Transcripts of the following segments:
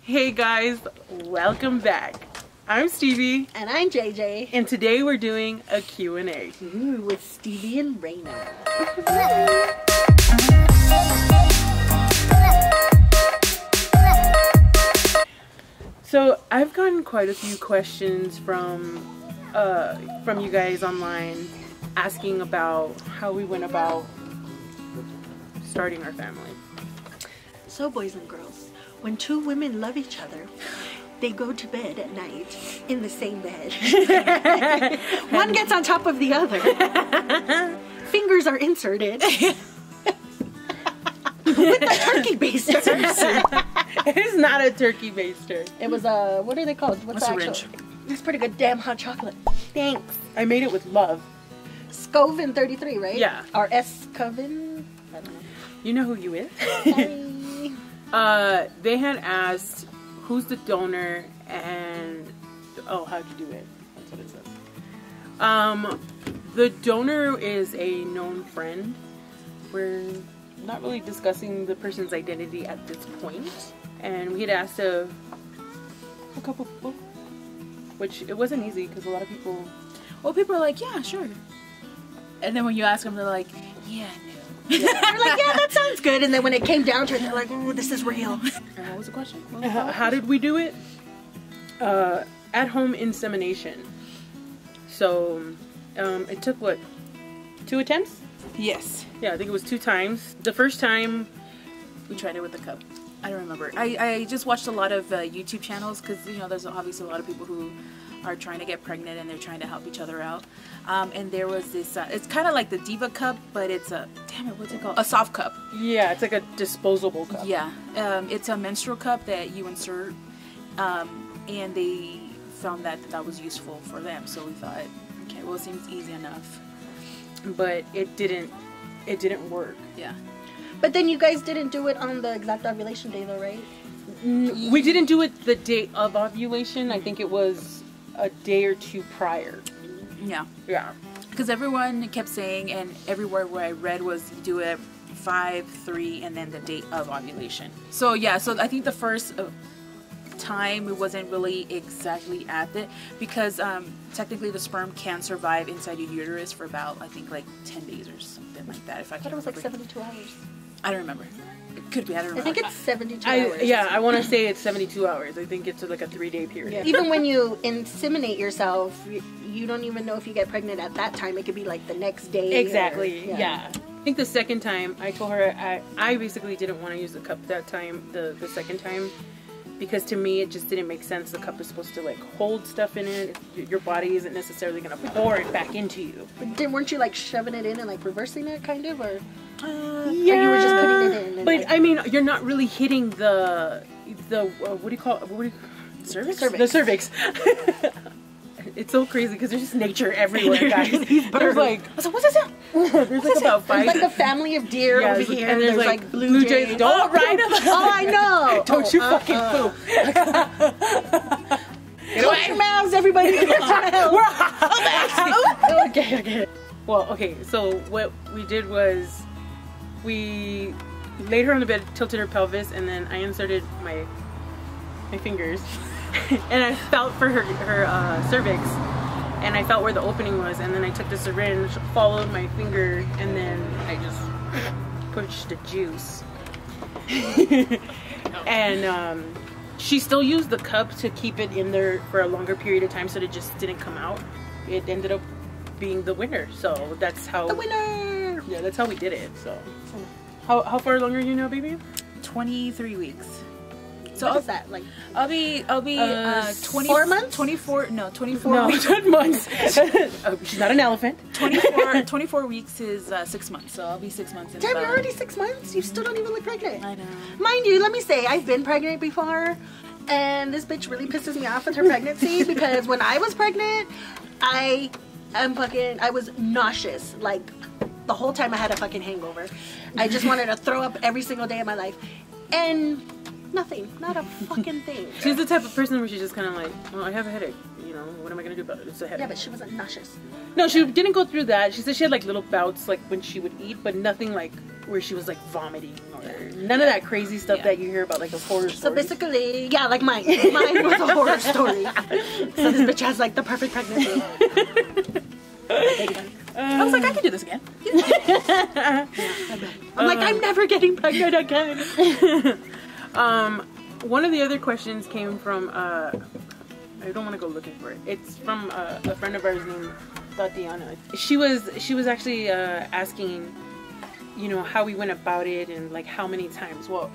Hey guys, welcome back. I'm Stevie. And I'm JJ. And today we're doing a Q&A. Ooh, with Stevie and Reyna. So I've gotten quite a few questions from you guys online asking about how we went about starting our family. So boys and girls, when two women love each other, they go to bed at night in the same bed. One gets on top of the other. Fingers are inserted. With the turkey baster. It's not a turkey baster. It was a, what are they called? What's the syringe. actual? It's pretty good. Damn hot chocolate. Thanks. I made it with love. Scovin 33, right? Yeah. Or S Coven? I don't know. You know who you is? Sorry. They had asked who's the donor and how'd you do it? That's what it says. The donor is a known friend. We're not really discussing the person's identity at this point, and we had asked a couple people, which it wasn't easy because a lot of people. Well, people are like, yeah, sure. And then when you ask them, they're like, yeah, no. Yeah. They're like, yeah, that sounds good. And then when it came down to it, they're like, oh, this is real. What was the question? How did we do it? At-home insemination. So it took what, 2 attempts? Yes. Yeah, I think it was 2 times. The first time We tried it with the cup. I don't remember. I just watched a lot of YouTube channels because, you know, there's obviously a lot of people who are trying to get pregnant and they're trying to help each other out. And there was this, it's kind of like the Diva cup, but it's a, damn it, what's it called? A soft cup. Yeah, it's like a disposable cup. Yeah. It's a menstrual cup that you insert. And they found that that was useful for them. So we thought, okay, well, it seems easy enough. But it didn't work. Yeah. But then you guys didn't do it on the exact ovulation day, though, right? We didn't do it the day of ovulation. I think it was a day or 2 prior. Yeah. Yeah. Because everyone kept saying, and everywhere where I read was do it 5, 3, and then the date of ovulation. So yeah, so I think the first time it wasn't really exactly at it because technically the sperm can survive inside your uterus for about, I think, like 10 days or something like that. If I thought it was like 72 hours. I don't remember. It could be. I don't remember. I think it's 72 hours. Yeah, I want to say it's 72 hours. I think it's like a 3-day period. Yeah. Even when you inseminate yourself, you don't even know if you get pregnant at that time. It could be like the next day. Exactly. Yeah. I think the second time I told her I basically didn't want to use the cup that time. The second time. Because to me, it just didn't make sense. The cup is supposed to like hold stuff in it. Your body isn't necessarily going to pour it back into you. But weren't you like shoving it in and like reversing it, kind of, or? Yeah. Or you were just putting it in. And, but like, I mean, you're not really hitting the what do you call it? cervix? The cervix. It's so crazy because there's just nature everywhere, guys. There's like, I was like, what's this? There's like about 5. There's like a family of deer over here, and there's like blue jays. Don't ride them. Oh, I know. Don't you fucking poop. Close your mouths, everybody. Okay. Well, okay. So what we did was we laid her on the bed, tilted her pelvis, and then I inserted my fingers. And I felt for her cervix, and I felt where the opening was, and then I took the syringe, followed my finger, and then I just pushed the juice. And she still used the cup to keep it in there for a longer period of time, so it just didn't come out. It ended up being the winner, so that's how. The winner. Yeah, that's how we did it. So, how far along are you now, baby? 23 weeks. So what is that, like? I'll be 24 months? 24 No, weeks. 10 months. She's not an elephant. 24 weeks is 6 months, so I'll be 6 months in. Damn, you're already 6 months? You still don't even look pregnant. I know. Mind you, let me say, I've been pregnant before, and this bitch really pisses me off with her pregnancy because when I was pregnant, I was nauseous. Like, the whole time I had a fucking hangover. I just wanted to throw up every single day of my life. And nothing. Not a fucking thing. She's the type of person where she's just kind of like, oh, I have a headache. You know, what am I going to do about it? It's a headache. Yeah, but she wasn't nauseous. No, she didn't go through that. She said she had like little bouts like when she would eat, but nothing like where she was like vomiting None of that crazy stuff that you hear about, like those horror stories. So basically, yeah, like mine. Mine was a horror story. So this bitch has like the perfect pregnancy. I was like, I can do this again. I'm like, I'm never getting pregnant again. One of the other questions came from, I don't want to go looking for it. It's from a friend of ours named Tatiana. She was actually asking, you know, how we went about it and like how many times. Well,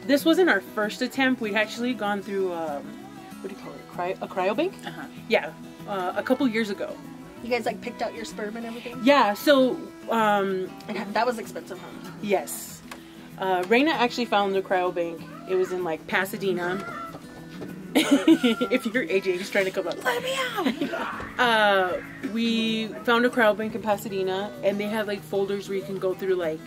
this wasn't our first attempt. We'd actually gone through, what do you call it? A cryobank? Uh-huh. Yeah, a couple years ago. You guys like picked out your sperm and everything? Yeah, so that was expensive, huh? yes. Reyna actually found the cryobank. It was in like Pasadena. If you're AJ, he's trying to come up. Let me out. We found a cryobank in Pasadena, and they have like folders where you can go through like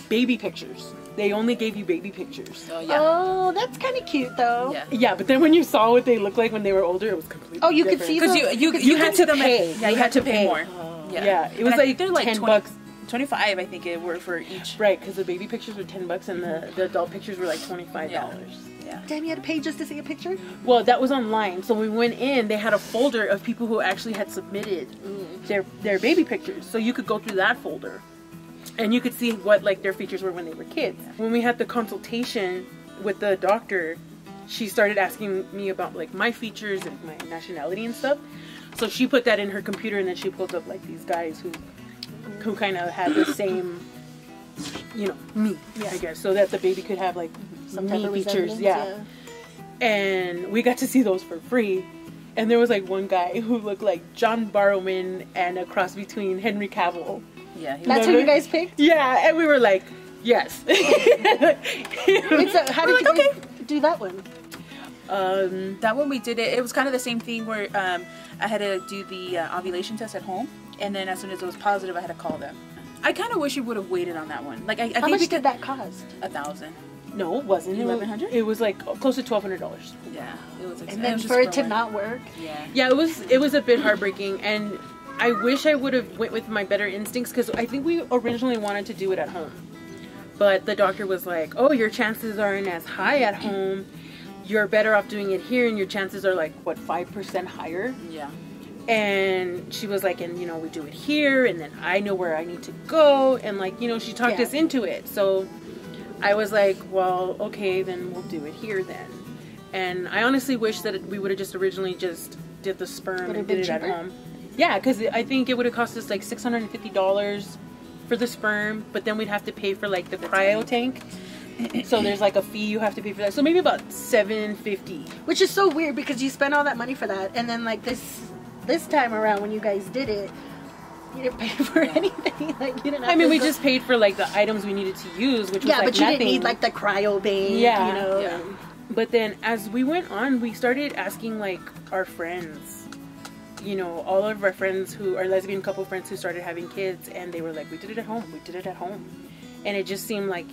baby pictures. They only gave you baby pictures. Oh yeah. Oh, that's kind of cute though. Yeah. Yeah, but then when you saw what they looked like when they were older, it was completely Oh, you could different. see Because them? you had could to them pay. Yeah, you had to pay more. Yeah, it was And I like think they're $10. 20 $25, I think it were for each. Right, because the baby pictures were $10 and the adult pictures were like $25. Yeah. Damn, you had to pay just to see a picture? Well, that was online. So when we went in, they had a folder of people who actually had submitted their baby pictures. So you could go through that folder, and you could see what like their features were when they were kids. When we had the consultation with the doctor, she started asking me about like my features and my nationality and stuff. So she put that in her computer, and then she pulled up like these guys who kind of had the same, you know, me, I guess, so that the baby could have like Some type me of features, resemblance, yeah. And we got to see those for free. And there was like one guy who looked like John Barrowman and a cross between Henry Cavill. Yeah. That's who you guys picked? Yeah, and we were like, yes. Wait, so how did you do that one? That one we did it. It was kind of the same thing where I had to do the ovulation test at home, and then as soon as it was positive, I had to call them. I kind of wish we would have waited on that one. Like I How think much we did that cost? $1,000. No, it wasn't. $1,100? It was like close to $1,200. Yeah, it was expensive. And then for it to not work? Yeah. Yeah, it was a bit heartbreaking, and I wish I would have went with my better instincts, because I think we originally wanted to do it at home. But the doctor was like, oh, your chances aren't as high at home. You're better off doing it here, and your chances are like, what, 5% higher? Yeah. And she was like, and you know, we do it here, and then I know where I need to go, and like, you know, she talked us into it. So I was like, well, okay, then we'll do it here then. And I honestly wish that we would have just originally just did the sperm and did it at home. Yeah, because I think it would have cost us like $650 for the sperm, but then we'd have to pay for like the cryo tank. So there's like a fee you have to pay for that. So maybe about $750. Which is so weird because you spent all that money for that, and then like this time around when you guys did it, you didn't pay for anything. Like you didn't. Have I mean, to we go- just paid for like the items we needed to use, which was like but you nothing. didn't need like the cryo bank. Yeah. You know. Yeah. But then as we went on, we started asking like our friends, you know, all of our friends who are lesbian couple friends who started having kids, and they were like, we did it at home. We did it at home. And it just seemed like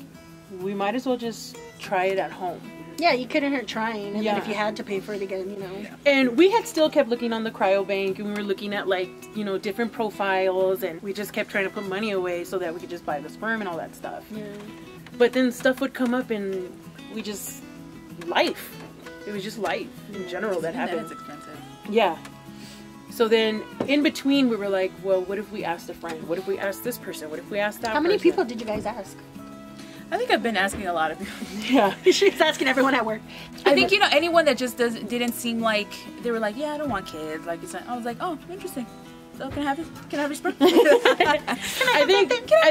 we might as well just try it at home. Yeah, you couldn't hurt trying, and Yeah. then if you had to pay for it again, you know. And we had still kept looking on the cryobank, and we were looking at like, you know, different profiles, and we just kept trying to put money away so that we could just buy the sperm and all that stuff. Yeah. But then stuff would come up, and we just, life. It was just life in general that And then happened. it's expensive. Yeah. So then in between we were like, well, what if we asked a friend? What if we asked this person? What if we asked that How many person? people did you guys ask? I think I've been asking a lot of people. Yeah. She's asking everyone at work. I think, you know, anyone that just didn't seem like they were like, yeah, I don't want kids. Like, it's like, I was like, oh, interesting. So can I have it? Can I have your sperm? I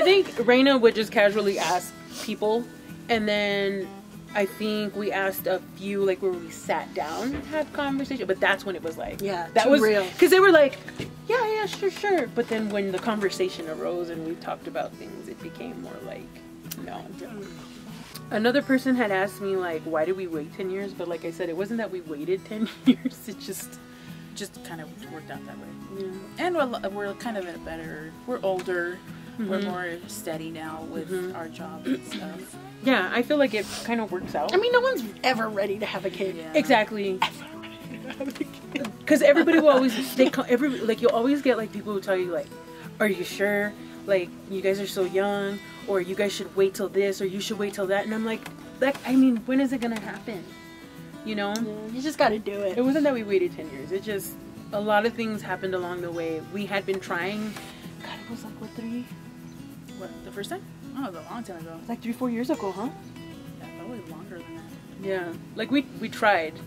think Reyna would just casually ask people, and then I think we asked a few like where we sat down and had conversation, but that's when it was like, Yeah, that too was real. because they were like, yeah, sure. But then when the conversation arose and we talked about things, it became more like, no. Another person had asked me like, why did we wait 10 years? But like I said, it wasn't that we waited 10 years. It Just kind of worked out that way. yeah. And we're kind of in a better, we're older, we're more steady now with our jobs and stuff. Yeah, I feel like it kind of works out. I mean, no one's ever ready to have a kid. Yeah. Exactly. Because everybody will always, like you'll always get like people who tell you like, are you sure? Like, you guys are so young. or you guys should wait till this, or you should wait till that. And I'm like, I mean, when is it gonna happen? You know? Yeah, you just gotta do it. It wasn't that we waited 10 years. It just, a lot of things happened along the way. We had been trying, God, it was like, what, the first time? Oh, it was a long time ago. It's like 3-4 years ago, huh? Yeah, probably longer than that. Yeah. Like, we tried.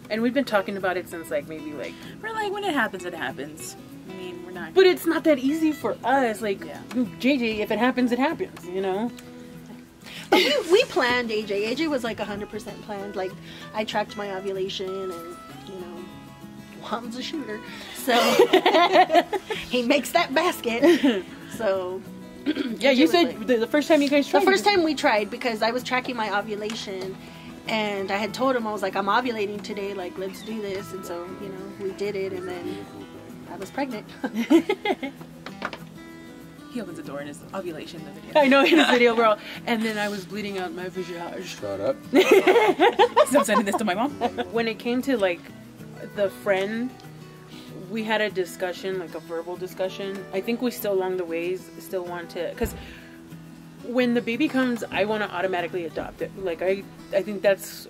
And we've been talking about it since, like, maybe, like... We're like, when it happens, it happens. I mean, we're not... But it's not that easy for us. Like, Yeah. JJ, if it happens, it happens, you know? But we planned AJ. AJ was like 100% planned. Like, I tracked my ovulation, and you know, Juan's a shooter, so he makes that basket. So Yeah, you said the first time you guys tried. the first time we tried, because I was tracking my ovulation, and I had told him, I was like, I'm ovulating today. Like, let's do this. And so, you know, we did it, and then I was pregnant. He opens the door in his ovulation in the video. I know, in his video, girl. And then I was bleeding out my vagina. Shut up. So I'm sending this to my mom. When it came to, like, the friend, we had a discussion, like a verbal discussion. I think we still, along the ways, still want to... Because when the baby comes, I want to automatically adopt it. Like, I think that's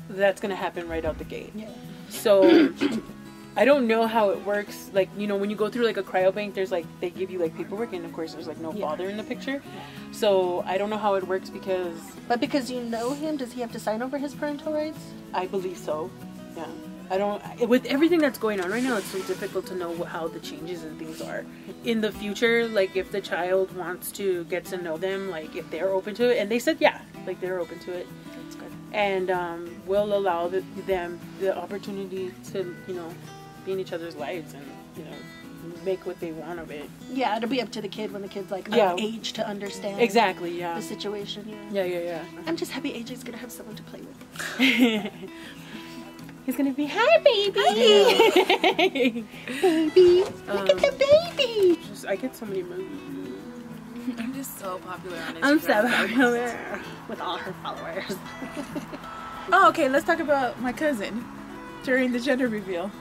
going to happen right out the gate. Yeah. So... I don't know how it works. Like, you know, when you go through like a cryobank, there's like, they give you like paperwork, and of course there's like no father in the picture. So I don't know how it works because... But because you know him, does he have to sign over his parental rights? I believe so. Yeah. I don't... With everything that's going on right now, it's so difficult to know how the changes and things are. In the future, like if the child wants to get to know them, like if they're open to it, and they said, yeah, like they're open to it. That's good. And we'll allow them the opportunity to, you know, be in each other's lives and, you know, make what they want of it. Yeah, it'll be up to the kid when the kid's like Yeah. of age to understand Exactly, yeah. the situation. Yeah. I'm just happy AJ's gonna have someone to play with. He's gonna be, hi, baby! Baby! Look at the baby! I get so many movies. I'm just so popular on Instagram. I'm so popular. With all her followers. Oh, okay, let's talk about my cousin during the gender reveal.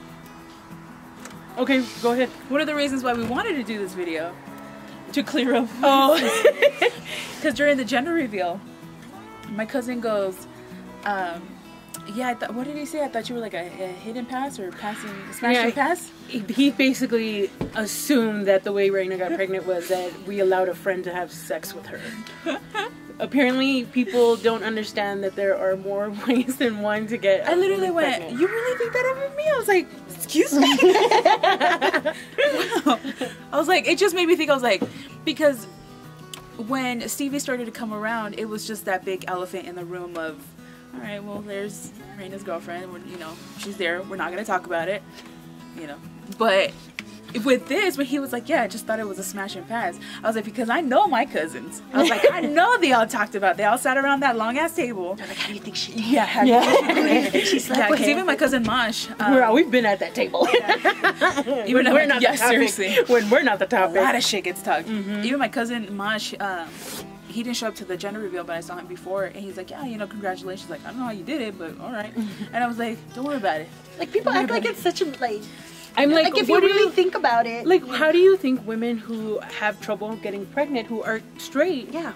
Okay, go ahead. One of the reasons why we wanted to do this video, to clear up. Oh. Because during the gender reveal, my cousin goes, yeah, what did he say? I thought you were like a hidden pass or smashing pass? He basically assumed that the way Reyna got pregnant was that we allowed a friend to have sex with her. Apparently, people don't understand that there are more ways than one to get. I literally went, pregnant. you really think that of me? I was like, excuse me? Wow. I was like, it just made me think, I was like, because when Stevie started to come around, it was just that big elephant in the room of, all right, well, there's Reyna's girlfriend, you know, she's there, we're not going to talk about it, you know, but with this, when he was like, yeah, I just thought it was a smash and pass, I was like, because I know my cousins. I was like, I know they all talked about it. They all sat around that long ass table. They're like, how do you think she did? Yeah, She slept yeah, with because him. even my cousin Mosh, we've been at that table. even we're not yeah, the topic. seriously, When we're not the a topic. lot of shit gets talked. Even my cousin Mosh, he didn't show up to the gender reveal, but I saw him before, and he's like, yeah, you know, congratulations. Like, I don't know how you did it, but all right. And I was like, don't worry about it. Like, people act like it's such a, like... I'm like, Like, if you what do really think about it... Like, how do you think women who have trouble getting pregnant, who are straight, Yeah.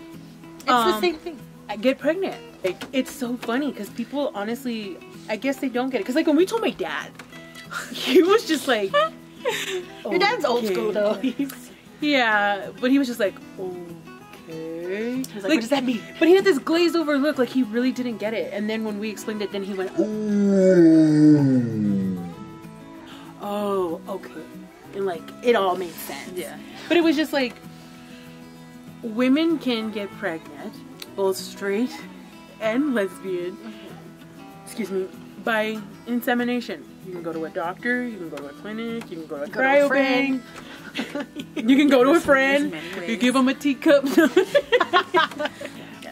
It's the same thing. get pregnant? Like, it's so funny because people, honestly, I guess they don't get it. Because, like, when we told my dad, he was just like... Your dad's old okay. school, though. Yeah, but he was just like, okay. He's like, what does that mean? But he had this glazed over look, like he really didn't get it. And then when we explained it, then he went, oh, okay. And like, it all made sense. Yeah. But it was just like, women can get pregnant, both straight and lesbian, excuse me, by insemination. You can go to a doctor, you can go to a clinic, you can go to a cryobank. You can go to a friend. You give them a teacup. Yeah,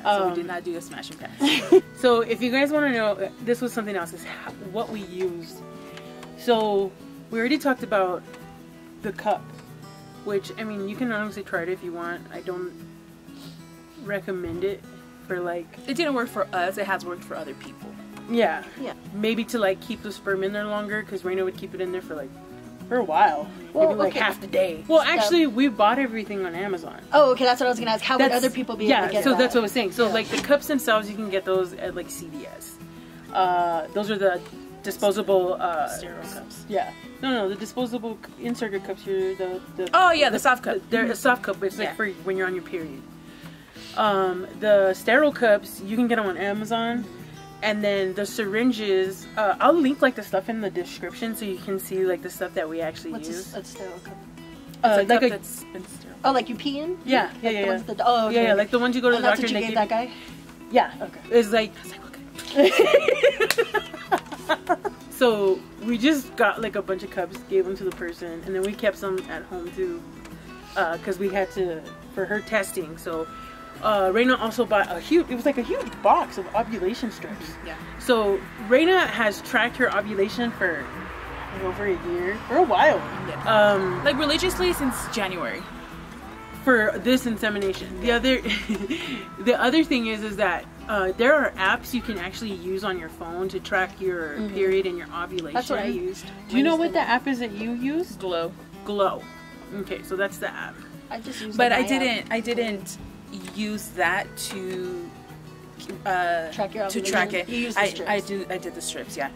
so we did not do a smash and pass. So if you guys want to know, this was something else, is what we used. So we already talked about the cup, which, I mean, you can honestly try it if you want. I don't recommend it for like... It didn't work for us. It has worked for other people. Yeah. Yeah. Maybe to like keep the sperm in there longer, because Reyna would keep it in there for like for a while. Well, maybe like okay. half the day. Well, actually, we bought everything on Amazon. Oh, okay, that's what I was gonna ask. How would other people be able to get so that? that's what I was saying. So like the cups themselves, you can get those at like CVS. Those are the disposable Sterile cups. Yeah. No, the disposable inserter cups. Here, the Oh yeah, the soft cup. They're a soft cup, but it's like for when you're on your period. The sterile cups, you can get them on Amazon. And then the syringes, I'll link like the stuff in the description so you can see like the stuff that we actually use. What's a sterile cup? It's like cup a, that's been sterile. Oh, like you pee in? Yeah, Like yeah. the ones that, oh, okay. Yeah, like the ones you go to And the that's doctor what you and gave they that give guy? Yeah. Okay. It's like, okay. So we just got like a bunch of cups, gave them to the person, and then we kept some at home too, because we had to for her testing. So Reyna also bought it was like a huge box of ovulation strips. Yeah. So Reyna has tracked her ovulation for over a year, for a while. Yeah. Like religiously since January. For this insemination. The other thing is that there are apps you can actually use on your phone to track your period and your ovulation. That's what I used. Do you know what the app is that you use? Glow. Okay, so that's the app. I just used But my I app. didn't use that to Track your to track it. You use the strips. I did the strips, yeah.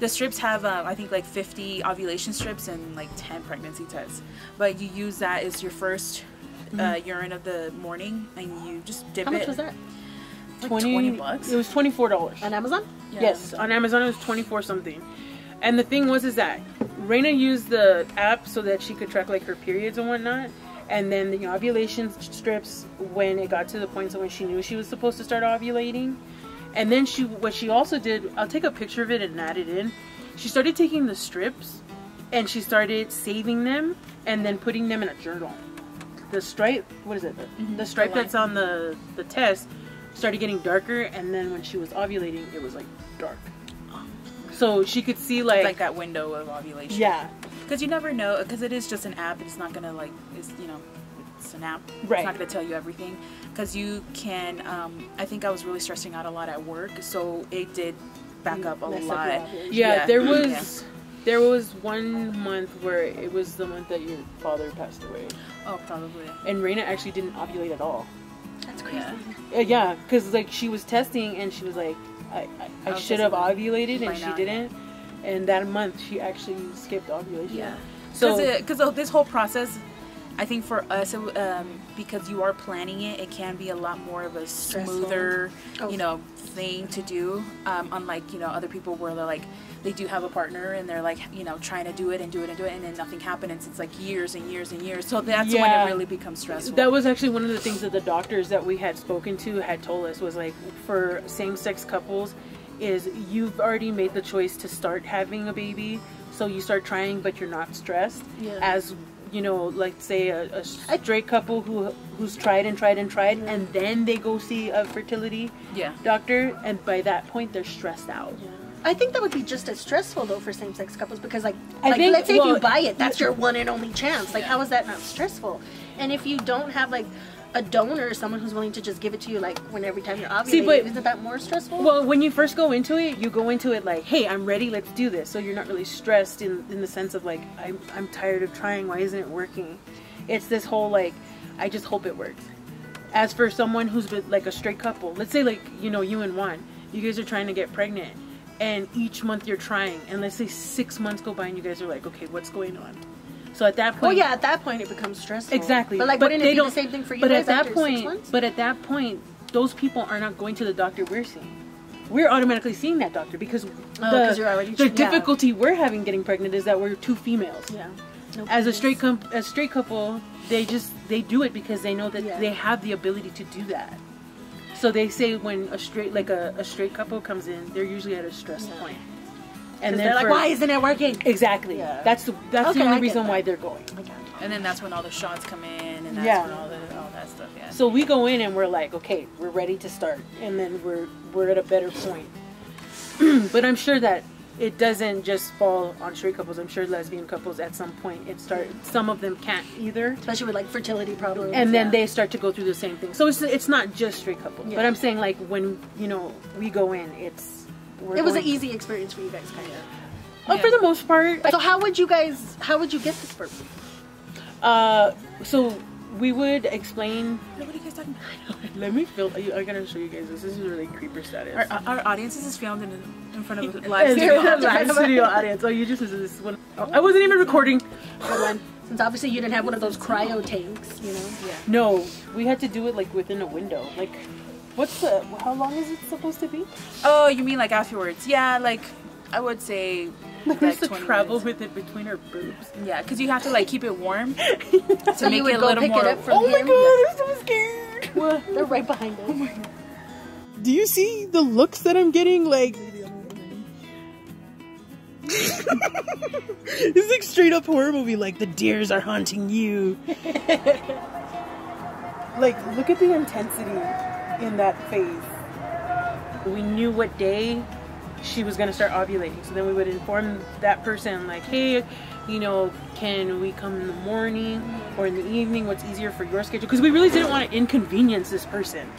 The strips have I think like 50 ovulation strips and like 10 pregnancy tests. But you use that as your first urine of the morning, and you just dip it. How much was that? Like $20. It was $24. On Amazon? Yeah. Yes, on Amazon it was 24 something. And the thing was that Reyna used the app so that she could track like her periods and whatnot. And then the ovulation strips when it got to the point so when she knew she was supposed to start ovulating. And then what she also did, I'll take a picture of it and add it in. She started taking the strips and she started saving them and then putting them in a journal. The stripe, what is it? The stripe that's on the test started getting darker, and then when she was ovulating, it was like dark. So she could see like that window of ovulation. Yeah. Because you never know, because it is just an app. It's not gonna like, it's an app. Right. It's not gonna tell you everything. Because you can. I think I was really stressing out a lot at work, so it did back up a lot. Yeah, there was 1 month where it was the month that your father passed away. Oh, probably. And Reyna actually didn't ovulate at all. That's crazy. Yeah, because like she was testing and she was like, I should have ovulated and she didn't. And that month she actually skipped ovulation. Yeah. So because this whole process, I think for us, because you are planning it, it can be a lot more of a smoother, thing to do. Unlike, other people where they're like, they do have a partner and they're like, trying to do it and then nothing happened. And it's like years and years and years. So that's when it really becomes stressful. That was actually one of the things that the doctors that we had spoken to had told us was like, for same-sex couples, is you've already made the choice to start having a baby. So you start trying, but you're not stressed. Yeah. As like say a straight couple who's tried and then they go see a fertility doctor, and by that point they're stressed out. Yeah. I think that would be just as stressful though for same-sex couples, because let's say if you buy it, that's your one and only chance. Like how is that not stressful? And if you don't have like a donor, someone who's willing to just give it to you like every time you're ovulating, isn't that more stressful? Well, when you first go into it, you go into it like, hey, I'm ready, let's do this. So you're not really stressed in the sense of like, I'm tired of trying, why isn't it working? It's this whole like, I just hope it works. As for someone who's with like a straight couple, let's say like, you and Juan, you guys are trying to get pregnant, and each month you're trying, and let's say 6 months go by and you guys are like, okay, what's going on? So at that point, at that point it becomes stressful. Exactly. But wouldn't it be the same thing for you guys after 6 months? But at that point, those people are not going to the doctor we're seeing. We're automatically seeing that doctor because the difficulty we're having getting pregnant is that we're two females. Yeah. As a straight couple, they do it because they know that they have the ability to do that. So they say when a straight couple comes in, they're usually at a stress point. And they're like, why isn't it working? Exactly. Yeah. That's the only reason why they're going. And then that's when all the shots come in, and that's when all that stuff. Yeah. So we go in and we're like, okay, we're ready to start, and then we're at a better point. But I'm sure that it doesn't just fall on straight couples. I'm sure lesbian couples at some point some of them can't either, especially with like fertility problems. And then they start to go through the same thing. So it's not just straight couples. Yeah. But I'm saying like when we go in, it was an easy experience for you guys, kind Oh, for the most part. So how would you get the sperm? So we would explain. What are you guys talking about? Let me film. I gotta show you guys this. This is really creeper status. Our audience is filmed in front of a live studio. Live studio audience. Oh, you just did this one. Oh, I wasn't even recording. Good one. Since obviously you didn't have one of those cryo tanks, you know. Yeah. No, we had to do it like within a window. Like, how long is it supposed to be? Oh, you mean like afterwards? Yeah, like I would say. Like, we used to 20 travel minutes. with it between our boobs. Yeah, because you have to like keep it warm to So make you would it a go little pick more. it up from Oh my him? god, I'm so scared. What? They're right behind us. Do you see the looks that I'm getting? Like, this is like straight up horror movie. Like, the deers are haunting you. Like, look at the intensity in that face. We knew what day she was gonna start ovulating, so then we would inform that person, like, hey, you know, can we come in the morning or in the evening? What's easier for your schedule? Because we really didn't want to inconvenience this person.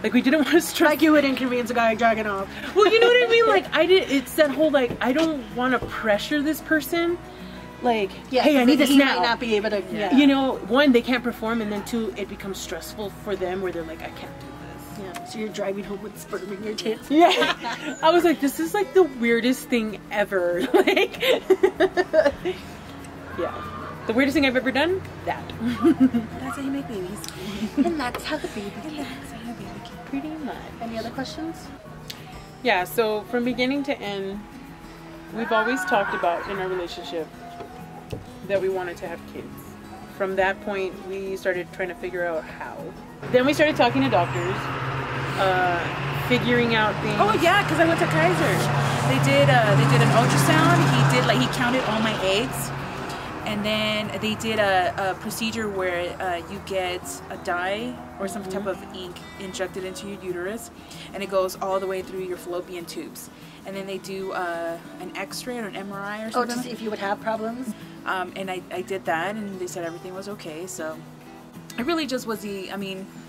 Like, we didn't want to stress. Like you would inconvenience a guy jogging off. Well, you know what I mean? Like, it's that whole, like, I don't want to pressure this person. Like, Yeah, hey, I need this he now. might not be able to. Yeah. You know, one, they can't perform, and then two, it becomes stressful for them where they're like, I can't do this. Yeah. So you're driving home with sperm in your tits. Yeah. I was like, this is like the weirdest thing ever. Like, yeah. The weirdest thing I've ever done? That. That's how you make babies. And that's how the baby came. That's how you baby came. Pretty much. Any other questions? Yeah, so from beginning to end, we've always talked about in our relationship that we wanted to have kids. From that point, we started trying to figure out how. Then we started talking to doctors, figuring out things. Oh yeah, because I went to Kaiser. They did an ultrasound. He counted all my eggs, and then they did a procedure where you get a dye or some type of ink injected into your uterus, and it goes all the way through your fallopian tubes. And then they do an X-ray or an MRI or something. Oh, to see if you would have problems. And I did that, and they said everything was okay. So it really just was I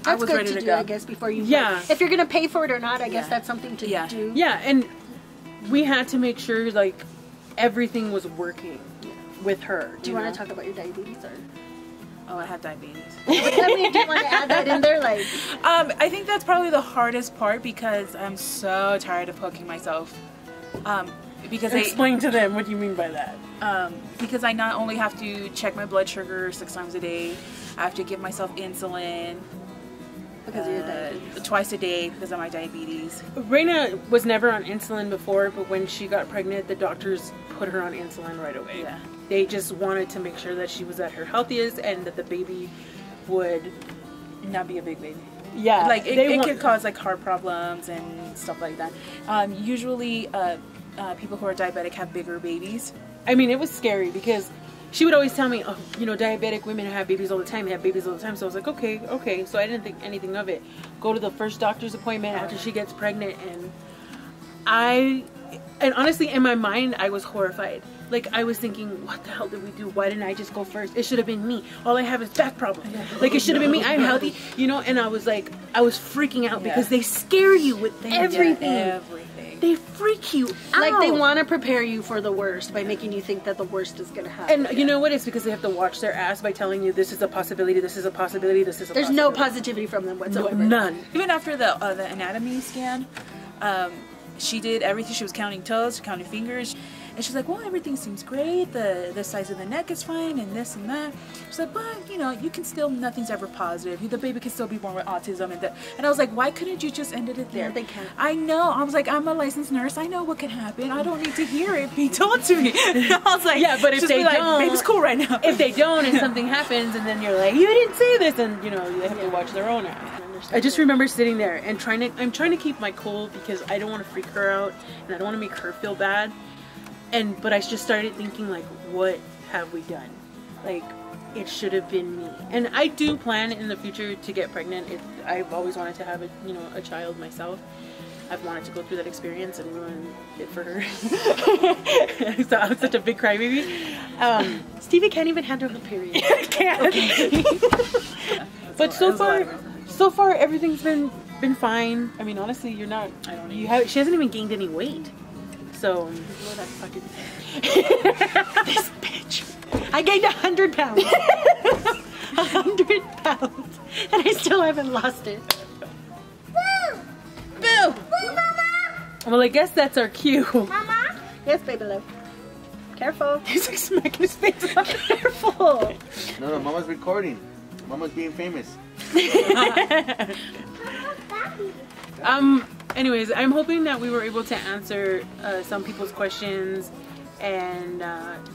That's was good ready to do, go. I guess, before you. Yeah. If you're gonna pay for it or not, I guess Yeah. that's something to Yeah. do. Yeah, and we had to make sure, like, everything was working with her. Do you want to talk about your diabetes or? Oh, I have diabetes. I mean, do you want to add that in there, like? I think that's probably the hardest part because I'm so tired of poking myself. Because Explain to them what you mean by that. because I not only have to check my blood sugar 6 times a day, I have to give myself insulin Because of your diabetes. twice a day because of my diabetes. Reyna was never on insulin before, but when she got pregnant, the doctors put her on insulin right away. Yeah. They just wanted to make sure that she was at her healthiest and that the baby would Not be a big baby. Yeah, Like it could cause like heart problems and stuff like that. Usually people who are diabetic have bigger babies. I mean, it was scary because she would always tell me, oh, you know, diabetic women have babies all the time, have babies all the time. So I was like, okay. So I didn't think anything of it. Go to the first doctor's appointment after she gets pregnant, and honestly, in my mind, I was horrified. Like, I was thinking, what the hell did we do? Why didn't I just go first? It should have been me. All I have is back problems. Like, it should have been me. I'm healthy, you know? And I was like, I was freaking out because they scare you with everything. Yeah, everything. They freak you out. Like, they want to prepare you for the worst by making you think that the worst is going to happen. And you know what? It's because they have to watch their ass by telling you this is a possibility, this is a possibility, this is a There's possibility. no positivity from them whatsoever. None. Even after the anatomy scan, she did everything. She was counting toes, counting fingers, and she's like, "Well, everything seems great. The size of the neck is fine, and this and that." She's like, "But you know, you can still. Nothing's ever positive. The baby can still be born with autism and that." And I was like, "Why couldn't you just ended it there?" Yeah, they can. I know. I was like, "I'm a licensed nurse. I know what can happen. I don't need to hear it be told to me." I was like, Yeah, but if just they be like, don't- baby's cool right now. If they don't and something happens and then you're like, you didn't say this, and you know, they have to watch their own ass. I just remember sitting there and I'm trying to keep my cool because I don't want to freak her out and I don't want to make her feel bad. But I just started thinking, like, what have we done? Like, it should have been me. And I do plan in the future to get pregnant. I've always wanted to have a child myself. I've wanted to go through that experience and ruin it for her. So I'm such a big crybaby. Stevie can't even handle her period. I can't. But so far everything's been fine. I mean, honestly, you're not. She hasn't even gained any weight. So, This bitch. I gained 100 pounds. 100 pounds. And I still haven't lost it. Boo! well, I guess that's our cue. Mama? Yes, baby love. Careful. He's like smacking his face. Careful. No, Mama's recording. Mama's being famous. Anyways, I'm hoping that we were able to answer some people's questions and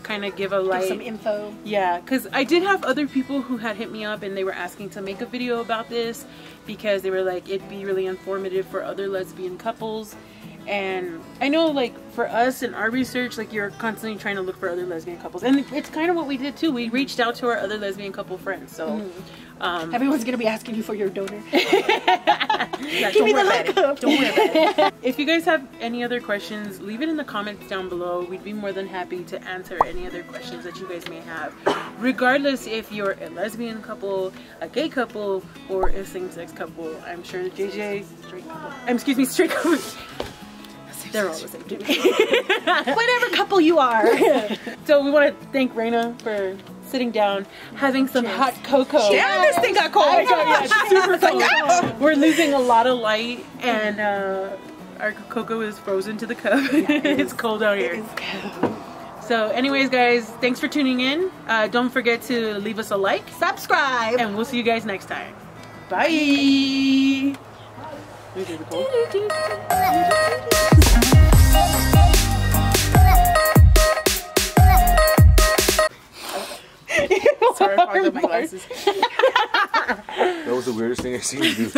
kind of give a light. Give some info. Yeah, because I did have other people who had hit me up and they were asking to make a video about this because they were like, it'd be really informative for other lesbian couples. And I know, like, for us in our research, like, you're constantly trying to look for other lesbian couples. And it's kind of what we did, too. We reached out to our other lesbian couple friends, so... Everyone's going to be asking you for your donor. Yeah, Give me the lookup. Don't worry about it. If you guys have any other questions, leave it in the comments down below. We'd be more than happy to answer any other questions that you guys may have. Regardless if you're a lesbian couple, a gay couple, or a same-sex couple. I'm sure JJ... straight couple. They're all the same to me. Whatever couple you are. So we want to thank Reyna for sitting down, having some hot cocoa. Damn, this thing got cold. Oh my god, yeah, it's super cold. We're losing a lot of light, and our cocoa is frozen to the cup. It's cold out here. So anyways, guys, thanks for tuning in. Don't forget to leave us a like, Subscribe. and we'll see you guys next time. Bye. Sorry, I fogged up my glasses. That was the weirdest thing I've seen you do.